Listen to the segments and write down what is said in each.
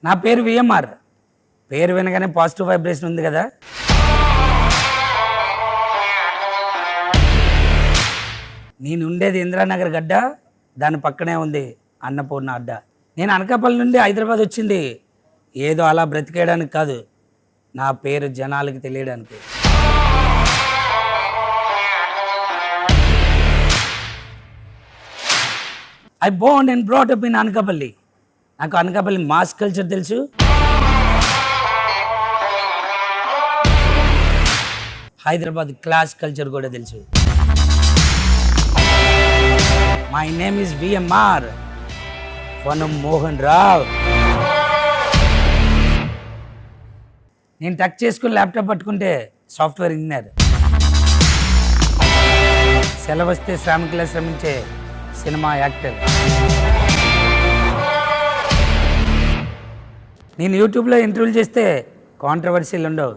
నా పేరు విఎంఆర్. పేరు వినగానే పాజిటివ్ వైబ్రేషన్ ఉంది కదా. నేను ఉండేది ఇందిరానగర్ గడ్డ, దాని పక్కనే ఉంది అన్నపూర్ణ అడ్డ. నేను అనకాపల్లి నుండి హైదరాబాద్ వచ్చింది ఏదో అలా బ్రతికేయడానికి కాదు, నా పేరు జనాలకి తెలియడానికి. I Born and brought up in Anakapalli. నాకు అనకాపల్లి మాస్ కల్చర్ తెలుసు, హైదరాబాద్ క్లాస్ కల్చర్ కూడా తెలుసు. మై నేమ్ ఇస్ విఎంఆర్ వనం మోహన్ రావ్. నేను టచ్ చేసుకుని ల్యాప్టాప్ పట్టుకుంటే సాఫ్ట్వేర్ ఇంజనీర్, సెలవు వస్తే శ్రామికులా శ్రమించే సినిమా యాక్టర్. నేను యూట్యూబ్లో ఇంటర్వ్యూలు చేస్తే కాంట్రవర్సీలు ఉండవు,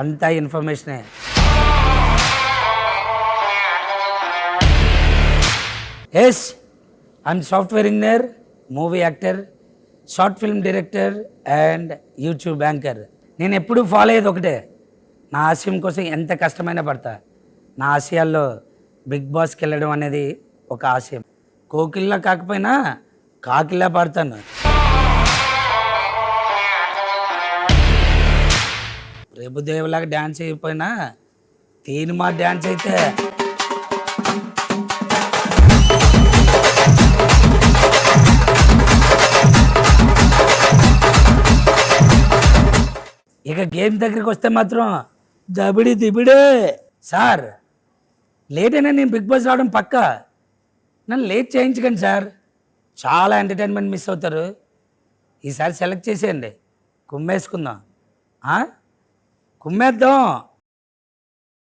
అంతా ఇన్ఫర్మేషనే. Yes, I'm software engineer, movie actor, short film director and YouTube anchor. నేను ఎప్పుడూ ఫాలో అయ్యేది ఒకటే, నా ఆశయం కోసం ఎంత కష్టమైనా పడతా. నా ఆశయాల్లో బిగ్ బాస్కి వెళ్ళడం అనేది ఒక ఆశయం. కోకిల్లా కాకపోయినా కాకిల్లా పాడతాను. ప్రభుదేవులాగా డ్యాన్స్ అయిపోయినా తీనుమా డ్యాన్స్ అయితే ఇక గేమ్ దగ్గరికి వస్తే మాత్రం దబిడి దిబిడే. సార్ లేట్ అయినా నేను బిగ్ బాస్ రావడం పక్కా, నన్ను లేట్ చేయించకండి సార్, చాలా ఎంటర్టైన్మెంట్ మిస్ అవుతారు. ఈసారి సెలెక్ట్ చేసేయండి, కుమ్మేసుకుందాం, కుమ్మేద్దాం.